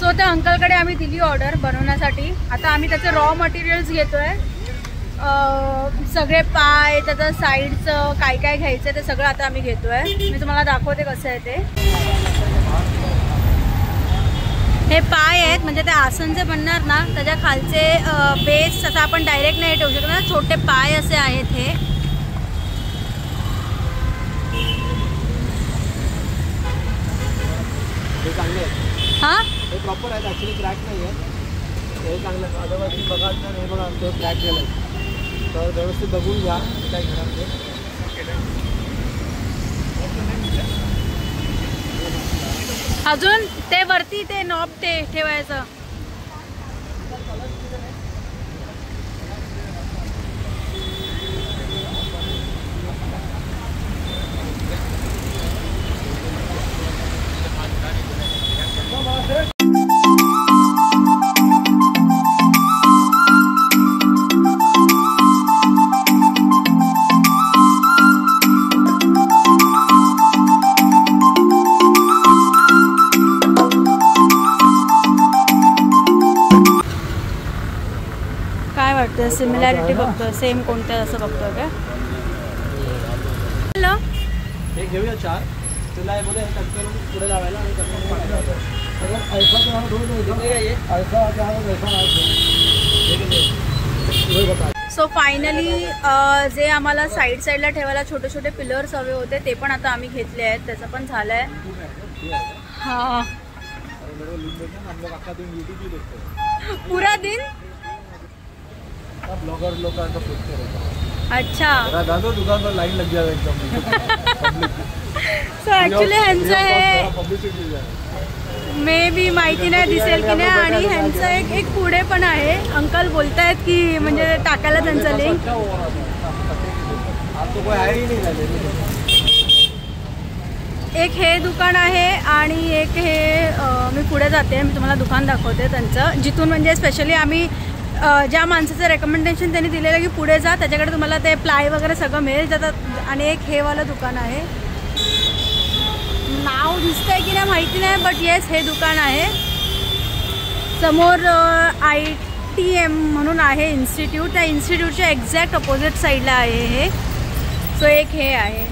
So त्या अंकलकडे आम्ही दिली ऑर्डर बनवण्यासाठी. आता आम्ही त्याचे रॉ मटेरियल्स घेतोय. सगळे पाय, त्याचं साईडचं काय काय घ्यायचं ते सगळं आता आम्ही घेतोय. मी तुम्हाला दाखवते कसं आहे ते. हे पाय आहेत, म्हणजे ते आसन जे बनणार ना त्याच्या खालचे बेस असं आपण डायरेक्ट नाही ठेवू शकतो ना, छोटे पाय असे आहेत हे. हां हे प्रॉपर आहेत, ॲक्च्युली क्रॅक नाही आहे. हे चांगलं आहे. अदरवाईज बघा तर हे बघा तो क्रॅक गेला आहे, तर व्यवस्थित बघून घ्या काय घरात ते. अजून ते वरती ते नॉब ते ठेवायचं. काय वाटतं, सिमिलॅरिटी बघतोय, सेम कोणत्या असं बघतोय का? हॅलो, हे घेऊया 4. तुला हे बोले कट करून पुढे लावायला आणि कट करून पाठी लावायचं. सो फायनली जे आम्हाला साईडला ठेवायला छोटे छोटे पिलर्स हवे होते ते पण आता आम्ही घेतले आहेत. त्याचं पण झालं आहे. हां, पूरा दिन ब्लॉगर लोग का पिक्चर होता. अच्छा, दुकान पर लाइन लग जाए एकदम. सो ॲक्च्युली ह्यांचं हे मे बी माहिती नाही दिसेल की नाही. आणि ह्यांचं एक पुढे पण आहे. अंकल बोलतायत की म्हणजे टाकायला त्यांचं लिंक. एक हे दुकान आहे आणि एक हे मी पुढे जाते, मी तुम्हाला दुकान दाखवते त्यांचं, जिथून म्हणजे स्पेशली आम्ही ज्या माणसाचं रेकमेंडेशन त्यांनी दिलेलं की पुढे जा, त्याच्याकडे तुम्हाला ते प्लाय वगैरे सगळं मिळेल जातात. आणि एक हे वालं दुकान आहे, नाव दिसतंय की नाही माहिती नाही, बट येस हे दुकान आहे. समोर ITM म्हणून आहे इन्स्टिट्यूट, त्या इन्स्टिट्यूटच्या एक्झॅक्ट अपोजिट साईडला आहे हे. सो एक हे आहे.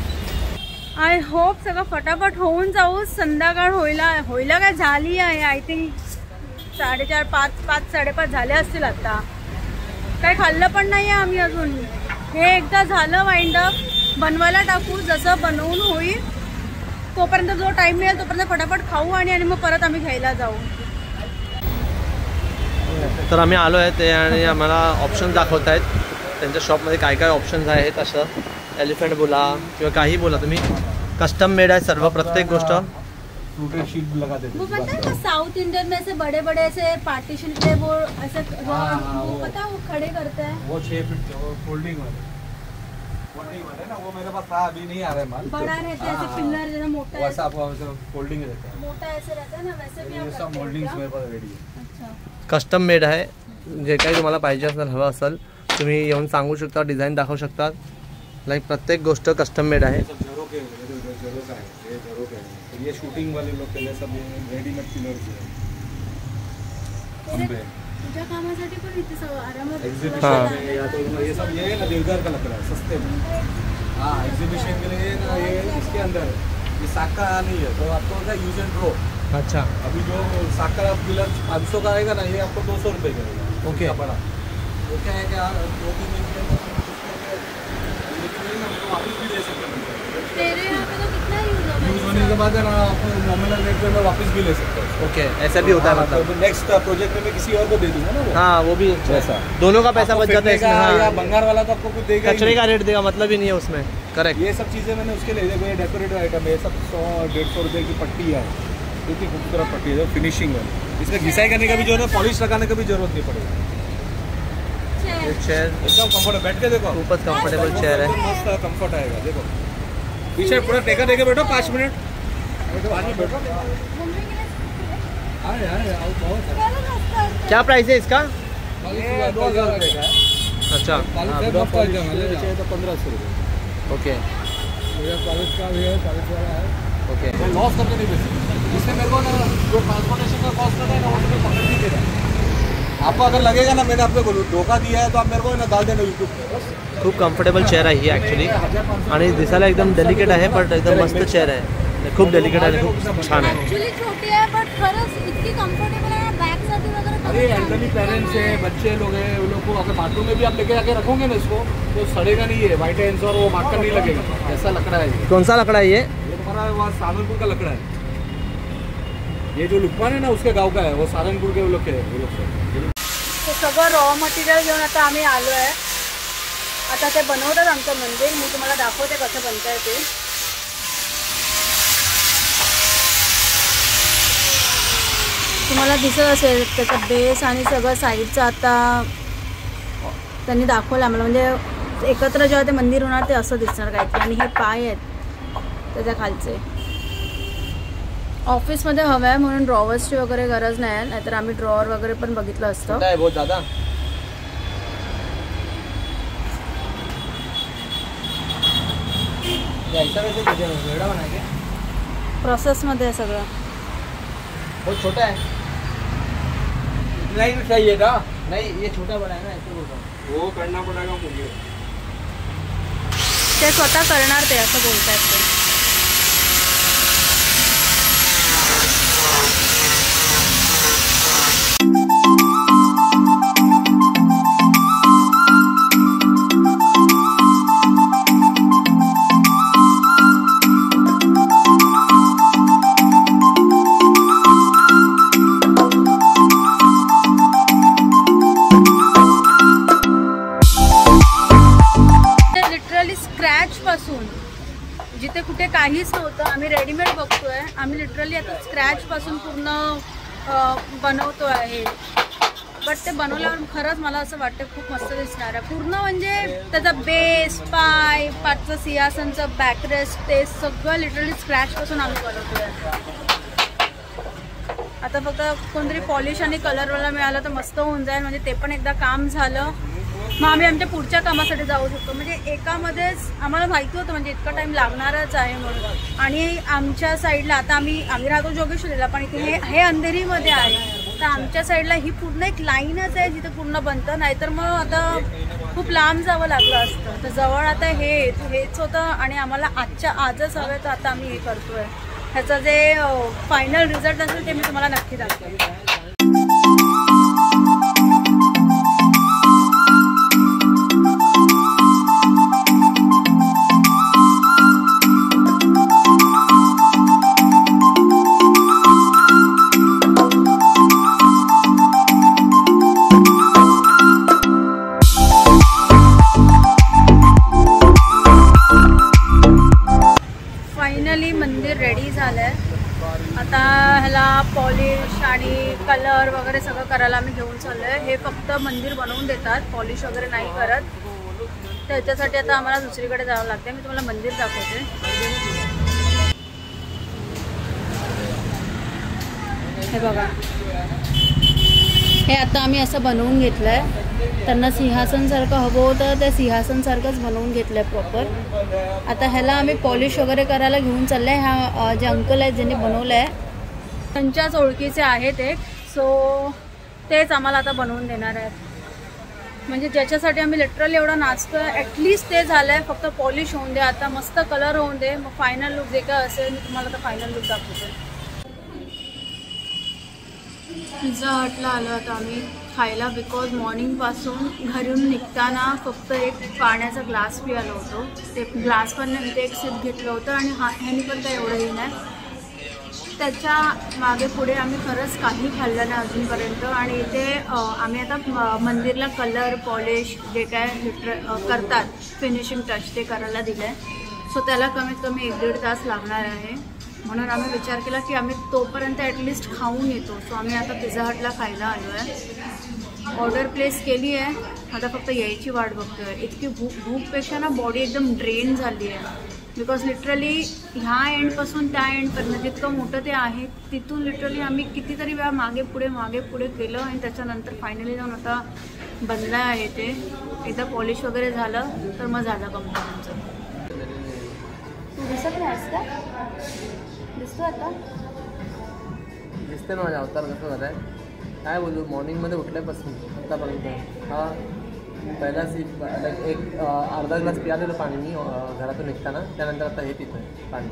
आय होप सगळं फटाफट होऊन जाऊ. संध्याकाळ होईला काय झाली आहे. आय थिंक 4:30 5 5:30 झाले असतील. आता काय खाल्लं पण नाही आहे आम्ही अजून. हे एकदा झालं वाइंड अप, बनवायला टाकू. जसं बनवून होईल तोपर्यंत जो टाईम मिळेल तोपर्यंत फटाफट खाऊ आणि मग परत आम्ही घ्यायला जाऊ. तर आम्ही आलो आहे ते आणि आम्हाला ऑप्शन दाखवत आहेत त्यांच्या शॉपमध्ये काय काय ऑप्शन्स आहेत. असं एलिफंट बोला किंवा काही बोला तुम्ही, कस्टम मेड आहे सर्व, प्रत्येक गोष्ट. शीट लगा देते. वो पता है साउथ इंडियन में से बड़े बड़े ऐसे पार्टीशन पे वो ऐसे वो पता है वो खड़े करते हैं. वो 6 फीट फोल्डिंग वाले ना, वो मेरे पास था, अभी नहीं आ रहा है माल. बड़ा रहता है ऐसे पिलर जैसा मोटा, वैसा फोल्डिंग रहता है, मोटा ऐसे रहता है ना, वैसे भी ये सब मोल्डिंग्स मेरे पास रेडी है. अच्छा, कस्टम मेड आहे. जे काही तुम्हाला पाहिजे असेल, हवं असेल तुम्ही येऊन सांगू शकता, डिझाईन दाखवू शकता. लाईक प्रत्येक गोष्ट कस्टम मेड आहे. ये शूटिंग वाले लोग के लिए सब रेडीमेड पिलर्स हैं. तुझ्या कामासाठी पण इथे आरामात. हाँ, या तो ये सब ये ना देवदार का लग रहा है सस्ते में. हाँ, एग्जीबिशन के लिए ना ये इसके अंदर ये साका नहीं है, तो आपको होगा यूज एंड थ्रो. अच्छा, अभी जो साका पिलर 500 का आएगा ना, ये आपको 200 रुपये का. ओके, बड़ा वो क्या है कि यार 2-3 दिन के अंदर वापस भी ले सकते हैं. तेरे यहाँ पे तो कितना यूज होने के बाद है ना, आप नॉमिनल रेट पे वापस भी ले सकते हो. ओके, ऐसा भी होता है. मतलब नेक्स्ट प्रोजेक्ट में मैं किसी और को दे दूंगा ना. हाँ, वो भी ऐसा, दोनों का पैसा बच जाता है इसमें. हाँ, या बंगार वाला तो आपको कुछ देगा, कचरे का रेट देगा, मतलब ही नहीं है उसमें. करेक्ट. ये सब चीज़ें मैंने उसके लिए देखो, ये डेकोरेटिव आइटम है, सब 100-150 रुपये की पट्टी है. कितनी खूबसूरत पट्टी है, फिनिशिंग है. इसमें घिसाई करने का भी जो है ना, पॉलिश लगाने का भी जरूरत नहीं पड़ेगा. चेयर एकदम कंफर्टेबल, बैठ के देखो, ऊपर कंफर्टेबल चेयर है, मस्त कंफर्ट आएगा. देखो पीछे पूरा टेका देके बैठो 5 मिनट. क्या प्राइस है इसका? 2000 रुपये का. अच्छा, 1500 रुपये. ओके, कॉलेज का भी है, कॉलेज वाला है. ओके, लॉस करके नहीं बेचते. इससे मेरे को ना जो ट्रांसपोर्टेशन का कॉस्ट है ना, आपको अगर लगेगा ना मैंने आपको धोखा दिया है तो आप मेरे को ना डाल देना यूट्यूब पे। खूप कम्फर्टेबल चेअर आहे ही ॲक्च्युली आणि दिसायला एकदम डेलिकेट आहे बट एकदम मस्त चेअर आहे खूप डेलिकेट आहे खूप छान आहे ॲक्च्युली छोटी आहे बट खरंच इतकी कम्फर्टेबल आहे बॅगसाठी वगैरे अरे एल्डरली पेरेंट्स है बच्चे लोग हैं उन लोग को अगर बाथरूम में भी आप लेके जाके रखोगे ना इसको तो सड़ेगा नहीं है वाइट हैंड्स और वो भाग कर नहीं लगेगा ऐसा लकड़ा है कौन सा लकड़ा है ये तुम्हारा वहाँ सहारनपुर का लकड़ा है ये जो लुकमान है ना उसके गांव का है वो सहारनपुर के लोग के वो लोग ते सगळं रॉ मटेरियल घेऊन आता आम्ही आलो आहे आता ते बनवतात आमचं मंदिर मी तुम्हाला दाखवते कसं बनतंय ते तुम्हाला दिसत असेल त्याचा बेस आणि सगळं साईडचं आता त्यांनी दाखवलं आम्हाला म्हणजे एकत्र जेव्हा ते मंदिर होणार ते असं दिसणार काहीतरी आणि हे पाय आहेत त्याच्या खालचे ऑफिसमध्ये हवं आहे म्हणून ड्रॉवर्सची वगैरे गरज नाही नाहीतर आम्ही ड्रॉवर वगैरे पण बघितलं असतं बहुत ज़्यादा प्रोसेसमध्ये आहे सगळं बहुत छोटा है नहीं चाहिए था नहीं ये छोटा बड़ा है ना ऐसे बोल रहा हूँ वो करना पड़ेगा मुझे ते स्वतः करणार ते असं बोलतायत ते जिथे कुठे काहीच नव्हतं आम्ही रेडीमेड बघतोय आम्ही लिटरली आता स्क्रॅच पासून पूर्ण बनवतो आहे बट ते बनवल्यावर खरंच मला असं वाटतं खूप मस्त दिसणार आहे पूर्ण म्हणजे त्याचा बेस पाय पाठचं सिंहासनचं बॅकरेस्ट ते सगळं लिटरली स्क्रॅच पासून आम्ही बनवतोय आता फक्त कोणतरी पॉलिश आणि कलरवाला मिळाला तर मस्त होऊन जाईल म्हणजे ते पण एकदा काम झालं मग आम्ही आमच्या पुढच्या कामासाठी जाऊ शकतो म्हणजे एकामध्येच आम्हाला माहिती होतं म्हणजे इतका टाइम लागणारच आहे म्हणून आणि आमच्या साईडला आता आम्ही राहतो जोगेश्वरीला पण इथे हे अंधेरीमध्ये आहे तर आमच्या साईडला ही पूर्ण एक लाईनच आहे जिथे पूर्ण बनतं नाहीतर मग आता खूप लांब जावं लागलं असतं तर जवळ आता हेच होतं आणि आम्हाला आजच हवं तर आता आम्ही हे करतोय ह्याचा जे फायनल रिझल्ट असेल ते मी तुम्हाला नक्की दाखवेन मंदिर रेडी झालंय आता ह्याला पॉलिश आणि कलर वगैरे सगळं करायला आम्ही घेऊन चाललोय हे फक्त मंदिर बनवून देतात पॉलिश वगैरे नाही करत त्याच्यासाठी आता आम्हाला दुसरीकडे जावं लागते मी तुम्हाला मंदिर दाखवते हे बघा हे आता आम्ही असं बनवून घेतलंय त्यांना सिंहासनसारखं हवं होतं त्या सिंहासनसारखंच बनवून घेतलंय प्रॉपर आता ह्याला आम्ही पॉलिश वगैरे करायला घेऊन चाललंय हा जे अंकल आहेत ज्यांनी बनवलंय त्यांच्याच ओळखीचे आहेत एक सो तेच आम्हाला आता बनवून देणार आहेत म्हणजे ज्याच्यासाठी आम्ही लिटरली एवढं नाचतोय ॲटलिस्ट ते झालंय फक्त पॉलिश होऊन दे आता मस्त कलर होऊन दे मग फायनल लुक जे काय असेल मी तुम्हाला आता फायनल लुक दाखवते पिझ्झा हटला आलो आता आम्ही खायला बिकॉज मॉर्निंगपासून घरून निघताना फक्त एक पाण्याचा ग्लास पियालो होतो ते ग्लास पण नाही ते एक सिप घेतलं होतं आणि ह्यानी पण काही एवढंही नाही त्याच्या मागे पुढे आम्ही खरंच काही खाल्लं नाही अजूनपर्यंत आणि इथे आम्ही आता मंदिरला कलर पॉलिश जे काय करतात फिनिशिंग टच ते करायला दिलं आहे सो त्याला कमीत कमी 1-1.5 तास लागणार आहे म्हणून आम्ही विचार केला की आम्ही तोपर्यंत ॲटलिस्ट खाऊन येतो सो आम्ही आता पिझ्झा हटला खायला आलो आहे ऑर्डर प्लेस केली आहे आता फक्त यायची वाट बघतो आहे इतकी भूकपेक्षा ना बॉडी एकदम ड्रेन झाली आहे बिकॉज लिटरली ह्या एंडपासून त्या एंडपर्यंत जितकं मोठं ते आहे तिथून लिटरली आम्ही कितीतरी वेळा मागे पुढे केलं आणि त्याच्यानंतर फायनली जाऊन आता बनलं आहे ते एकदा पॉलिश वगैरे झालं तर मग झालं कंपनीचं तू दिसत नाहीस का दिसतो आता दिसते ना माझ्या अवतार कसं झालं आहे काय बोलू, मॉर्निंगमध्ये उठल्यापासून आत्तापर्यंत हा पहिला सिप एक अर्धा ग्लास पियालेलं पाणी मी घरातून निघताना, त्यानंतर आता हे पितो आहे पाणी.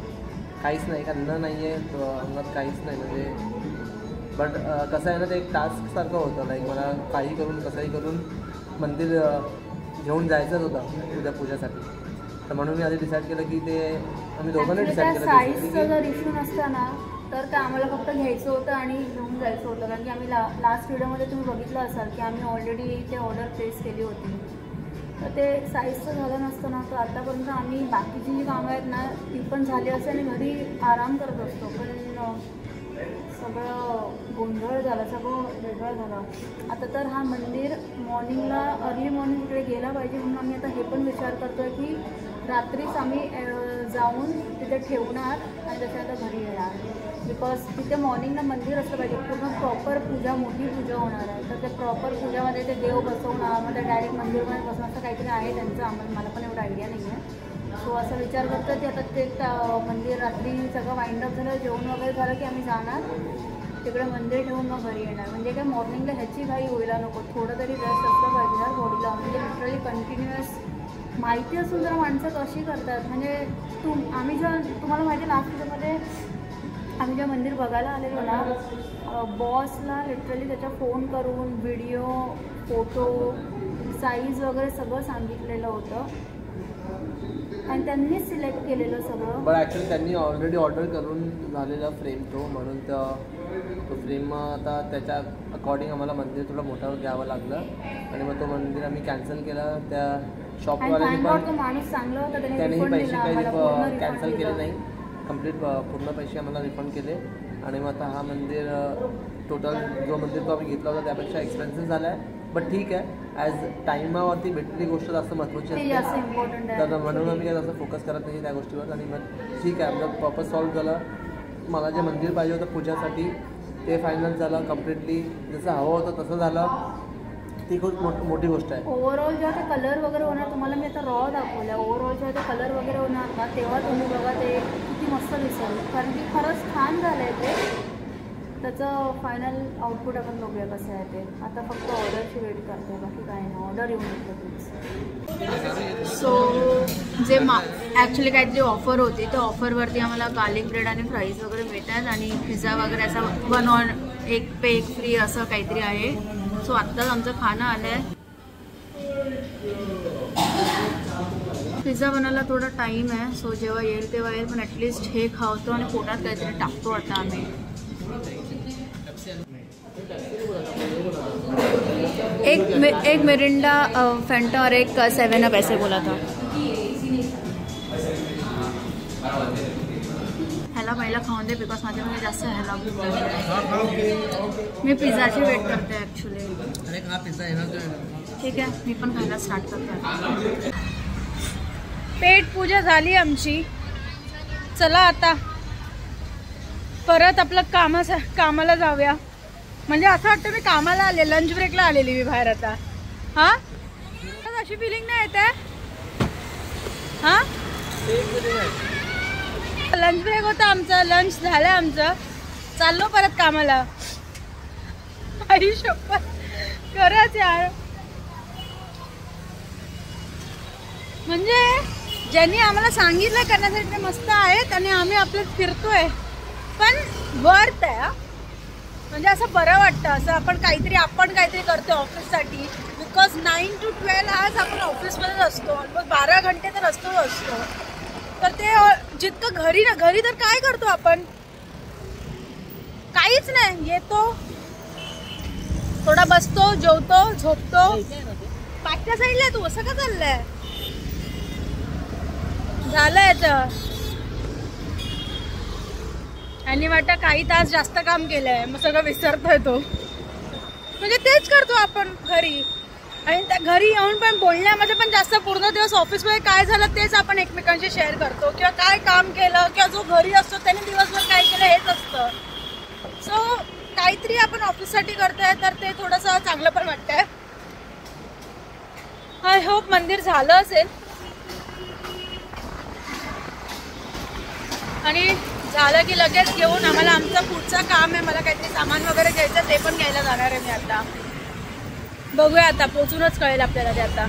काहीच नाही, अन्न नाही आहे अंगात, काहीच नाही म्हणजे. बट कसं आहे ना, ते एक टास्कसारखं होतं. लाईक मला काही करून कसंही करून मंदिर घेऊन जायचंच होतं उद्या पूजासाठी. तर म्हणून मी आधी डिसाईड केलं की ते आम्ही दोघांनी डिसाईड केलं. साईजचा जर इश्यू नसता ना तर ते आम्हाला फक्त घ्यायचं होतं आणि घेऊन जायचं होतं. कारण की आम्ही लास्ट व्हिडिओमध्ये तुम्ही बघितलं असाल की आम्ही ऑलरेडी ते ऑर्डर प्लेस केली होती. तर ते साईजचं झालं नसतं ना तर आतापर्यंत आम्ही बाकीची जी कामं आहेत ना ती पण झाली असते आणि घरी आराम करत असतो. पण सगळं गोंधळ झाला, सगळं वेगळं झालं. आता तर हा मंदिर मॉर्निंगला अर्ली मॉर्निंग इकडे गेला पाहिजे म्हणून आम्ही आता हे पण विचार करतो आहे की रात्रीच आम्ही जाऊन तिथे ठेवणार आणि त्याच्यानंतर घरी येणार. बिकॉज तिथे मॉर्निंगला मंदिर असलं पाहिजे, पूर्ण प्रॉपर पूजा, मोठी पूजा होणार आहे. तर ते प्रॉपर पूजामध्ये ते देव बसवणार, मग ते डायरेक्ट मंदिरमध्ये बसवणार असं काहीतरी आहे त्यांचं. मला पण एवढा आयडिया नाही आहे. सो असा विचार करतो की आता ते मंदिर रात्री सगळं वाइंडअप झालं, जेवण वगैरे झालं की आम्ही जाणार तिकडे मंदिर ठेवून मग घरी येणार. म्हणजे काय मॉर्निंगला ह्याची घाई व्हायला नको, थोडं तरी रेस्ट असलं पाहिजे यार बॉडीला. म्हणजे लिटरली कंटिन्युअस माहिती असून जरा माणसं कशी करतात. म्हणजे आम्ही तुम्हाला माहिती लास्ट व्हिडिओमध्ये आम्ही जेव्हा मंदिर बघायला आलेलो ना, बॉसला लिटरली त्याच्या फोन करून व्हिडिओ, फोटो, साईज वगैरे सगळं सांगितलेलं होतं आणि त्यांनीच सिलेक्ट केलेलं सगळं. बट ॲक्च्युली त्यांनी ऑलरेडी ऑर्डर करून झालेला फ्रेम तो, म्हणून तो फ्रेम आता त्याच्या अकॉर्डिंग आम्हाला मंदिर थोडं मोठं घ्यावं लागलं आणि मग तो मंदिर आम्ही कॅन्सल केला. त्या शॉपवाल्याने पण माणूस चांगला होता, त्यांनीही पैसे काही कॅन्सल केले नाही, कंप्लीट पूर्ण पैसे आम्हाला रिफंड केले. आणि मग आता हा मंदिर टोटल जो मंदिर तो आम्ही घेतला होता त्यापेक्षा एक्सपेन्सिव्ह झाला आहे. बट ठीक आहे, ॲज टाईमावरती भेटलेली गोष्ट जास्त महत्त्वाची असते. तर म्हणून आम्ही काय जास्त फोकस करत नाही त्या गोष्टीवर. आणि मग ठीक आहे, आपलं पर्पज सॉल्व झालं. मला जे मंदिर पाहिजे होतं पूजासाठी ते फायनल झालं कम्प्लिटली, जसं हवं होतं तसं झालं. ती खूप मोठी गोष्ट आहे. ओव्हरऑल जेव्हा ते कलर वगैरे होणार, तुम्हाला मी आता रॉ दाखवल्या, ओव्हरऑल जेव्हा ते कलर वगैरे होणार ना तेव्हा तुम्ही बघा ते किती मस्त दिसेल. कारण की खरंच छान झालं आहे ते. त्याचं फायनल आउटपुट आपण बघूया कसं आहे ते. आता फक्त ऑर्डरची वेट करते, बाकी काय नाही. ऑर्डर येऊन येतं प्लीज. सो जे ॲक्च्युली काहीतरी ऑफर होती त्या ऑफरवरती आम्हाला गार्लिक ब्रेड आणि फ्राईज वगैरे मिळतात आणि पिझ्झा वगैरे असा 1 ऑन 1 पे 1 फ्री असं काहीतरी आहे. सो आत्ताच आमचं खाणं आलं आहे. पिझ्झा बनायला थोडा टाईम आहे, सो जेव्हा येईल तेव्हा येईल. पण ॲटलिस्ट हे खावतो आणि पोटात काहीतरी टाकतो आता आम्ही. एक मिरिंडा फॅन्टा और एक 7 अप ऐसे बोला था. ह्याला पहिला खाऊन दे बिकॉज माझ्यामध्ये जास्त ह्याला भूक लागली. मी पिझ्झाची वेट करते ॲक्च्युली. ठीक आहे, मी पण खायला स्टार्ट करते. पेट पूजा झाली आमची. चला आता परत आपलं कामाला जाऊया. म्हणजे असं वाटतं मी कामाला आले, लंच ब्रेकला आलेली मी बाहेर आता. हां अशी फिलिंग नाही येत आहे. हां लंच ब्रेक होता आमचा, लंच झालं आमचं, चाललो परत कामाला. आई शपथ खरंच यार. म्हणजे ज्यांनी आम्हाला सांगितलं करण्यासाठी ते मस्त आहेत आणि आम्ही आपलं फिरतोय, पण वर्थ आहे. म्हणजे असं बरं वाटतं, असं आपण काहीतरी करतो ऑफिससाठी. बिकॉज 9 to 12 आज आपण ऑफिसमध्येच असतो, ऑलमोस्ट 12 घंटे तर असतो. तर ते जितकं घरी तर काय करतो आपण, काहीच नाही. येतो थोडा बसतो, जेवतो, झोपतो. पाठच्या साईडला तू असं का चाललंय? झालं याचं आणि वाटतं काही तास जास्त काम केलंय, मग सगळं विसरतोय तो. म्हणजे तेच करतो आपण घरी. आणि त्या घरी येऊन पण बोलण्यामध्ये पण जास्त पूर्ण दिवस ऑफिसमध्ये काय झालं तेच आपण एकमेकांशी शेअर करतो, किंवा काय काम केलं, किंवा जो घरी असतो त्याने दिवसभर काय केलं हेच असतं. सो काहीतरी आपण ऑफिससाठी करतोय तर ते थोडंसं चांगलं पण वाटतंय. आय होप मंदिर झालं असेल. आणि झालं की लगेच घेऊन आम्हाला आमचं पुढचं काम आहे. मला काहीतरी सामान वगैरे घ्यायचं ते पण घ्यायला जाणार आहे मी आता. बघूया आता, पोचूनच कळेल आपल्याला ते आता.